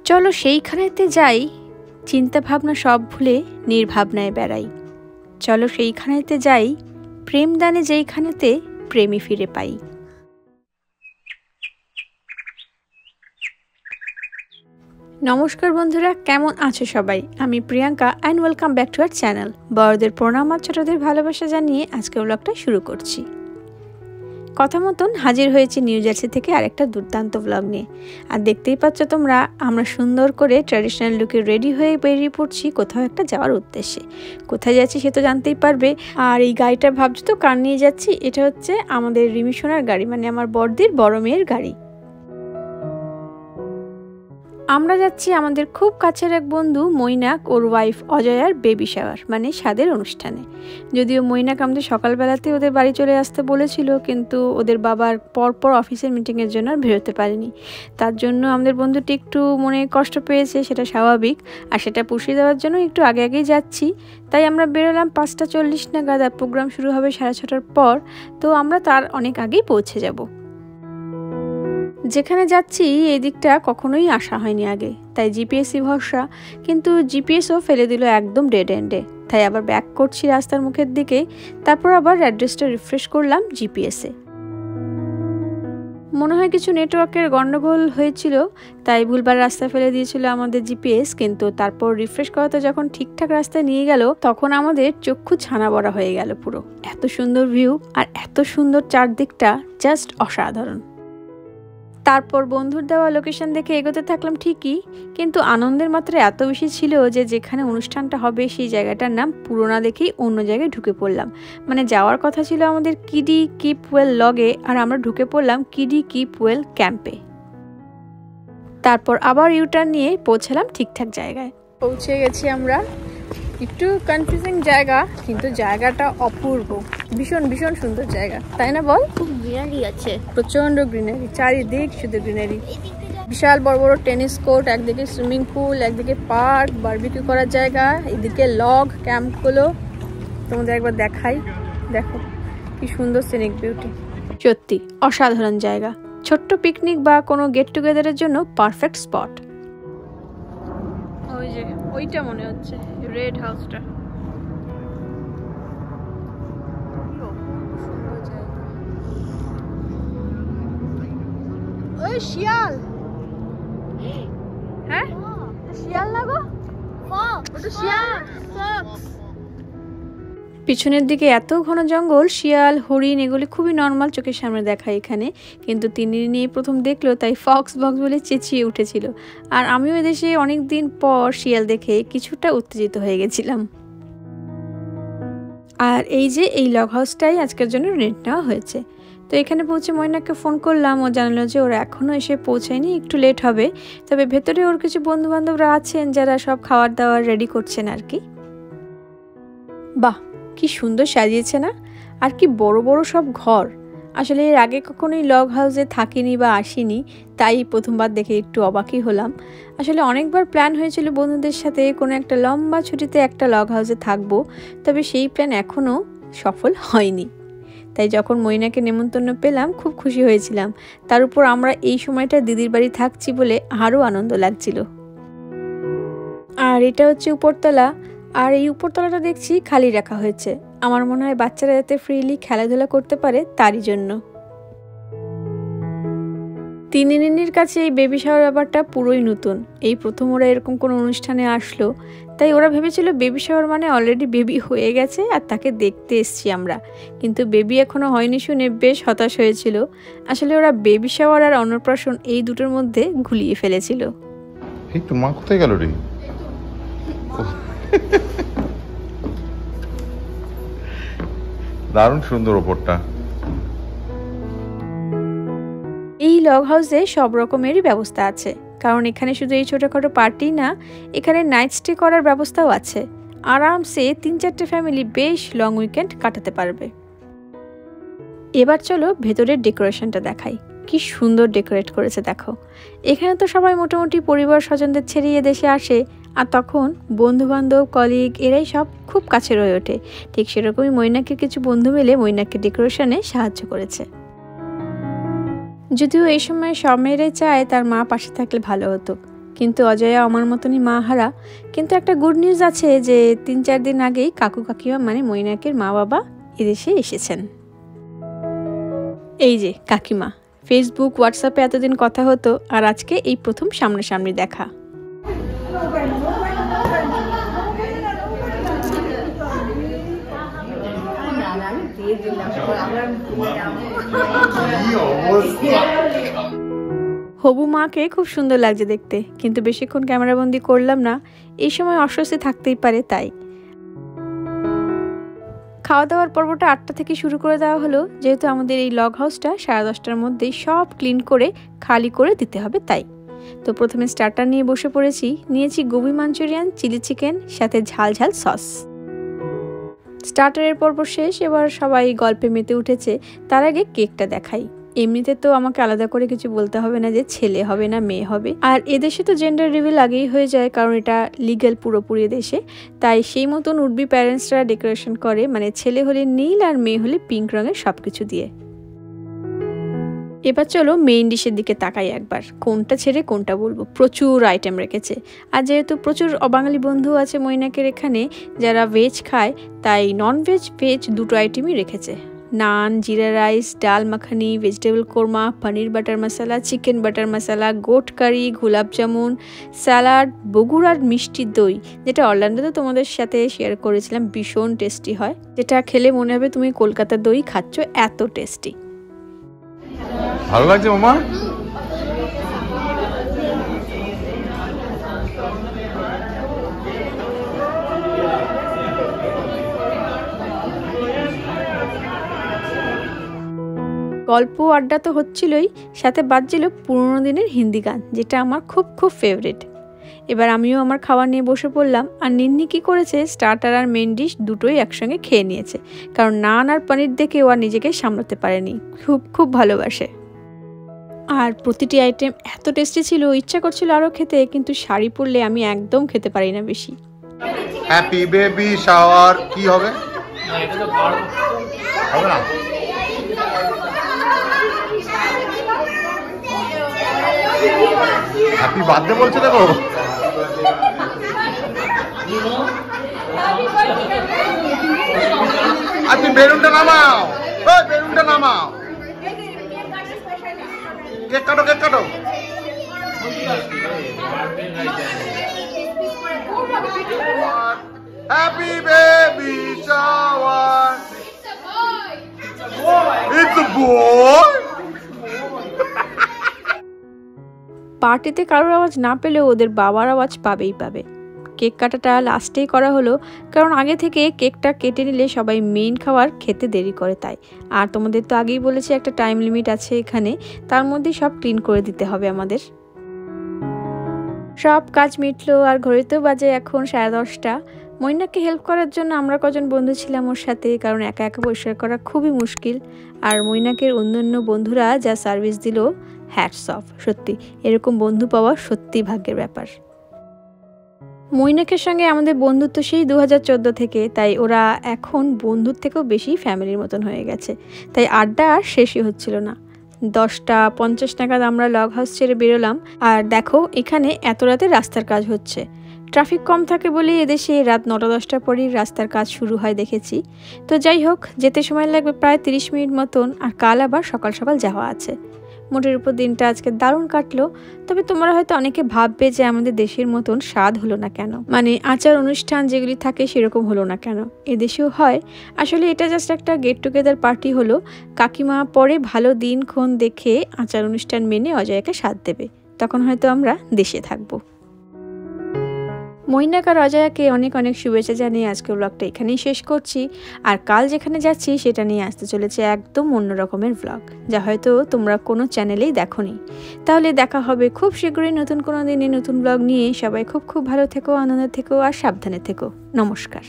চলো সেইখানেতে যাই, চিন্তা ভাবনা সব ভুলে নির্ভাবনায় বেড়াই। চলো সেইখানেতে যাই, প্রেমদানে যেইখানেতে প্রেমী ফিরে পাই। নমস্কার বন্ধুরা, কেমন আছো সবাই? আমি Priyanka and welcome back to our channel. বড়দের প্রণাম আর ছোটদের ভালোবাসা জানিয়ে আজকে ব্লগটা শুরু করছি। কথা মতন হাজির হয়েছি নিউ জার্সি থেকে আরেকটা দুর্দান্ত ব্লগ নিয়ে। আর দেখতেই পাচ্ছ তোমরা, আমরা সুন্দর করে ট্র্যাডিশনাল লুকে রেডি হয়ে বেরিয়ে পড়ছি কোথাও একটা যাওয়ার উদ্দেশ্যে। কোথায় যাচ্ছি সে তো জানতেই পারবে। আর এই গাড়িটা ভাবছো তো কার নিয়ে যাচ্ছি? এটা হচ্ছে আমাদের রিমি সোনার গাড়ি, মানে আমার বড়দির বড় মেয়ের গাড়ি। আমরা যাচ্ছি আমাদের খুব কাছের এক বন্ধু মৈনাক ওর ওয়াইফ অজয়ার বেবি শাওয়ার, মানে স্বাদের অনুষ্ঠানে। যদিও মৈনাক আমাদের সকালবেলাতে ওদের বাড়ি চলে আসতে বলেছিল, কিন্তু ওদের বাবার পরপর অফিসের মিটিংয়ের জন্য আর বেরোতে পারেনি। তার জন্য আমাদের বন্ধুটি একটু মনে কষ্ট পেয়েছে, সেটা স্বাভাবিক। আর সেটা পুষিয়ে দেওয়ার জন্য একটু আগে আগেই যাচ্ছি। তাই আমরা বেরোলাম 5:40 নাগাদ, আর প্রোগ্রাম শুরু হবে 6:30টার পর। তো আমরা তার অনেক আগেই পৌঁছে যাব। যেখানে যাচ্ছি এই দিকটা কখনোই আসা হয়নি আগে, তাই জিপিএসই ভরসা। কিন্তু জিপিএসও ফেলে দিল একদম ডেড এন্ডে। তাই আবার ব্যাক করছি রাস্তার মুখের দিকে। তারপর আবার অ্যাড্রেসটা রিফ্রেশ করলাম জিপিএসে। মনে হয় কিছু নেটওয়ার্কের গন্ডগোল হয়েছিল, তাই ভুলবার রাস্তা ফেলে দিয়েছিল আমাদের জিপিএস। কিন্তু তারপর রিফ্রেশ করাতে যখন ঠিকঠাক রাস্তায় নিয়ে গেল, তখন আমাদের চক্ষু ছানা বড়া হয়ে গেল পুরো। এত সুন্দর ভিউ আর এত সুন্দর চারদিকটা, জাস্ট অসাধারণ। তারপর বন্ধুর দেওয়া লোকেশন দেখে এগোতে থাকলাম ঠিকই, কিন্তু আনন্দের মাত্রা এত বেশি ছিল যে যেখানে অনুষ্ঠানটা হবে সেই জায়গাটার নাম পুরো না দেখেই অন্য জায়গায় ঢুকে পড়লাম। মানে যাওয়ার কথা ছিল আমাদের কিডি কিপ ওয়েল লগে, আর আমরা ঢুকে পড়লাম কিডি কিপ ওয়েল ক্যাম্পে। তারপর আবার ইউটার্ন নিয়ে পৌঁছালাম ঠিকঠাক জায়গায়। পৌঁছে গেছি আমরা। একটু কনফিউজিং জায়গা, কিন্তু জায়গাটা অপূর্ব, ভীষণ ভীষণ সুন্দর জায়গা, তাই না বল? খুব গ্রিনারি আছে, প্রচন্ড গ্রিনারি, চারিদিক শুধু গ্রিনারি। বিশাল বড় বড় টেনিস কোর্ট, একদিকে সুইমিং পুল, একদিকে পার্ক, বারবিকিউ করার জায়গা, এদিকে লগ ক্যাম্পগুলো। তোমাদের একবার দেখাই, দেখো কি সুন্দর সিনিক বিউটি। সত্যি অসাধারণ জায়গা, ছোট্ট পিকনিক বা কোনো গেট টুগেদারের জন্য পারফেক্ট স্পট। ওই যে ওইটা মনে হচ্ছে রেড হাউসটা। ওই শিয়াল, হ্যাঁ শিয়াল না গো, ওটা শিয়াল। পিছনের দিকে এত ঘন জঙ্গল, শিয়াল হরিণ এগুলি খুবই নর্মাল চোখের সামনে দেখা এখানে। কিন্তু তিনি নিয়ে প্রথম দেখলো, তাই ফক্স বক্স বলে চেঁচিয়ে উঠেছিল। আর আমিও এদেশে অনেক দিন পর শিয়াল দেখে কিছুটা উত্তেজিত হয়ে গেছিলাম। আর এই যে এই লগ হাউসটাই আজকের জন্য রেন্ট নেওয়া হয়েছে। তো এখানে পৌঁছে ময়নাকে ফোন করলাম, ও জানালো যে ওরা এখনও এসে পৌঁছায়নি, একটু লেট হবে। তবে ভেতরে ওর কিছু বন্ধু বান্ধবরা আছেন যারা সব খাবার দাবার রেডি করছেন আর কি। বাহ, কি সুন্দর সাজিয়েছে না? আর কি বড় বড় সব ঘর। আসলে এর আগে কখনোই লগ হাউসে থাকিনি বা আসিনি, তাই প্রথমবার দেখে একটু অবাকই হলাম। আসলে অনেকবার প্ল্যান হয়েছিল বন্ধুদের সাথে কোনো একটা লম্বা ছুটিতে একটা লগ হাউসে থাকবো, তবে সেই প্ল্যান এখনও সফল হয়নি। তাই যখন মৈনাকে নেমন্তন্ন পেলাম খুব খুশি হয়েছিলাম। তার উপর আমরা এই সময়টা দিদির বাড়ি থাকছি বলে আরও আনন্দ লাগছিল। আর এটা হচ্ছে উপরতলা, আর এই উপরতলাটা দেখছি খালি রাখা হয়েছে। আমার মনে হয় বাচ্চারা যাতে ফ্রিলি খেলাধুলা করতে পারে তারই জন্য। তিন্নির কাছে এই বেবি শাওয়ার ব্যাপারটা পুরোই নতুন, এই প্রথম ওরা এরকম কোনো অনুষ্ঠানে আসলো। তাই ওরা ভেবেছিল বেবি শাওয়ার মানে অলরেডি বেবি হয়ে গেছে আর তাকে দেখতে এসছি আমরা, কিন্তু বেবি এখনো হয়নি শুনে বেশ হতাশ হয়েছিল। আসলে ওরা বেবি শাওয়ার আর অন্নপ্রাশন এই দুটোর মধ্যে ঘুলিয়ে ফেলেছিল। এই তো মা কোথায় গেল রে? দারুণ সুন্দর ওপরটা। এই লগ হাউসে সব রকমেরই ব্যবস্থা আছে, কারণ এখানে শুধু এই ছোটোখাটো পার্টি না, এখানে নাইট স্টে করার ব্যবস্থাও আছে। আরামসে 3-4টে ফ্যামিলি বেশ লং উইকেন্ড কাটাতে পারবে। এবার চলো ভেতরের ডেকোরেশনটা দেখাই, কি সুন্দর ডেকোরেট করেছে দেখো। এখানে তো সবাই মোটামুটি পরিবার স্বজনদের ছেড়ে দেশে আসে, আর তখন বন্ধুবান্ধব কলিগ এরাই সব খুব কাছের হয়ে ওঠে। ঠিক সেরকমই মৈনাকের কিছু বন্ধু মিলে মৈনাককে ডেকোরেশনে সাহায্য করেছে। যদিও এই সময় সব মেয়েরাই চায় তার মা পাশে থাকলে ভালো হতো, কিন্তু অজয়া আমার মতনই মা হারা। কিন্তু একটা গুড নিউজ আছে যে 3-4 দিন আগেই কাকু কাকিমা মানে মৈনাকের মা বাবা এদেশে এসেছেন। এই যে কাকিমা, ফেসবুক হোয়াটসঅ্যাপে এতদিন কথা হতো, আর আজকে এই প্রথম সামনাসামনি দেখা। হবু মাকে খুব সুন্দর লাগছে দেখতে, কিন্তু বেশিক্ষণ ক্যামেরাবন্দি করলাম না, এই সময় অস্বস্তি থাকতেই পারে তাই। খাওয়া দাওয়ার পর্বটা 8টা থেকে শুরু করে দেওয়া হলো, যেহেতু আমাদের এই লগ হাউসটা 10:30টার মধ্যেই সব ক্লিন করে খালি করে দিতে হবে তাই। তো প্রথমে স্টার্টার নিয়ে বসে পড়েছি। নিয়েছি গোবি মাঞ্চুরিয়ান, চিলি চিকেন, সাথে ঝাল ঝাল সস। স্টার্টারের পর্ব শেষ, এবার সবাই গল্পে মেতে উঠেছে। তার আগে কেকটা দেখাই। এমনিতে তো আমাকে আলাদা করে কিছু বলতে হবে না যে ছেলে হবে না মেয়ে হবে, আর এদেশে তো জেন্ডার রিভিল আগেই হয়ে যায়, কারণ এটা লিগ্যাল পুরোপুরি দেশে। তাই সেই মতন উডবি প্যারেন্টসরা ডেকোরেশন করে, মানে ছেলে হলে নীল আর মেয়ে হলে পিঙ্ক রঙের সবকিছু দিয়ে। এবার চলো মেইন ডিশের দিকে তাকাই একবার, কোনটা ছেড়ে কোনটা বলবো। প্রচুর আইটেম রেখেছে, আর যেহেতু প্রচুর অবাঙালি বন্ধু আছে মৈনাকের এখানে যারা ভেজ খায়, তাই নন ভেজ ভেজ দুটো আইটেমই রেখেছে। নান, জিরা রাইস, ডাল মাখানি, ভেজিটেবল কোরমা, পনির বাটার মশলা, চিকেন বাটার মশলা, গোট কারি, গোলাপ জামুন, স্যালাড, বগুড়ার মিষ্টি দই, যেটা অরল্যান্ডোতে তোমাদের সাথে শেয়ার করেছিলাম, ভীষণ টেস্টি হয়, যেটা খেলে মনে হবে তুমি কলকাতার দই খাচ্ছ, এত টেস্টি। ভালো লাগছে মামা? গল্প আড্ডা তো হচ্ছিলই, সাথে বাজছিল পুরোনো দিনের হিন্দি গান, যেটা আমার খুব খুব ফেভারিট। এবার আমিও আমার খাওয়া নিয়ে বসে পড়লাম। আর নিন্নি কি করেছে, স্টার্টার আর মেন ডিশ দুটোই একসঙ্গে খেয়ে নিয়েছে, কারণ নান আর পনির দেখে ও আর নিজেকে সামলাতে পারেনি, খুব খুব ভালোবাসে। আর প্রতিটি আইটেম এত টেস্টি ছিল, ইচ্ছা করছিল আরও খেতে, কিন্তু শাড়ি পরলে আমি একদম খেতে পারি না বেশি। হ্যাপি বেবি শাওয়ার কি হবে? হবে না? হ্যাপি বার্থডে বলছে দেখো। আচ্ছা বেলুনটা নামাও, ওই বেলুনটা নামাও। কেক কাটো, কেক কাটো। Happy baby shower. It's a boy. পার্টিতে কারোর আওয়াজ না পেলেও ওদের বাবার আওয়াজ পাবেই পাবে। কেক কাটাটা লাস্টেই করা হলো, কারণ আগে থেকে কেকটা কেটে নিলে সবাই মেইন খাবার খেতে দেরি করে তাই। আর তোমাদের তো আগেই বলেছি একটা টাইম লিমিট আছে এখানে, তার মধ্যেই সব ক্লিন করে দিতে হবে আমাদের। সব কাজ মিটলো, আর ঘড়িতেও বাজে এখন 10:30টা। মৈনাককে হেল্প করার জন্য আমরা কজন বন্ধু ছিলাম ওর সাথে, কারণ একা একা পরিষ্কার করা খুবই মুশকিল। আর মৈনাকের অন্যান্য বন্ধুরা যা সার্ভিস দিল, হ্যাটস অফ। সত্যি এরকম বন্ধু পাওয়া সত্যি ভাগ্যের ব্যাপার। মৈনাকের সঙ্গে আমাদের বন্ধুত্ব সেই 2014 থেকে, তাই ওরা এখন বন্ধুর থেকেও বেশি ফ্যামিলির মতন হয়ে গেছে। তাই আড্ডা আর শেষই হচ্ছিল না। 10:50 নাগাদ আমরা লগ হাউস ছেড়ে বেরোলাম। আর দেখো এখানে এত রাতে রাস্তার কাজ হচ্ছে, ট্রাফিক কম থাকে বলে এদেশে রাত 9-10টার পরই রাস্তার কাজ শুরু হয় দেখেছি। তো যাই হোক, যেতে সময় লাগবে প্রায় 30 মিনিট মতন, আর কাল আবার সকাল সকাল যাওয়া আছে। মোটের উপর দিনটা আজকে দারুণ কাটলো। তবে তোমরা হয়তো অনেকে ভাববে যে আমাদের দেশের মতন স্বাদ হলো না কেন, মানে আচার অনুষ্ঠান যেগুলি থাকে সেরকম হলো না কেন। এদেশেও হয়, আসলে এটা জাস্ট একটা গেট টুগেদার পার্টি হলো। কাকিমা পরে ভালো দিনক্ষণ দেখে আচার অনুষ্ঠান মেনে অজয়াকে সাথ দেবে, তখন হয়তো আমরা দেশে থাকবো। মৈনাক আর অজয়াকে অনেক অনেক শুভেচ্ছা জানিয়ে আজকের ব্লগটা এখানেই শেষ করছি। আর কাল যেখানে যাচ্ছি সেটা নিয়ে আসতে চলেছে একদম অন্য রকমের ব্লগ, যা হয়তো তোমরা কোনো চ্যানেলেই দেখোনি। তাহলে দেখা হবে খুব শীঘ্রই নতুন কোনো দিনে নতুন ব্লগ নিয়ে। সবাই খুব খুব ভালো থেকো, আনন্দ থেকো আর সাবধানে থেকো। নমস্কার।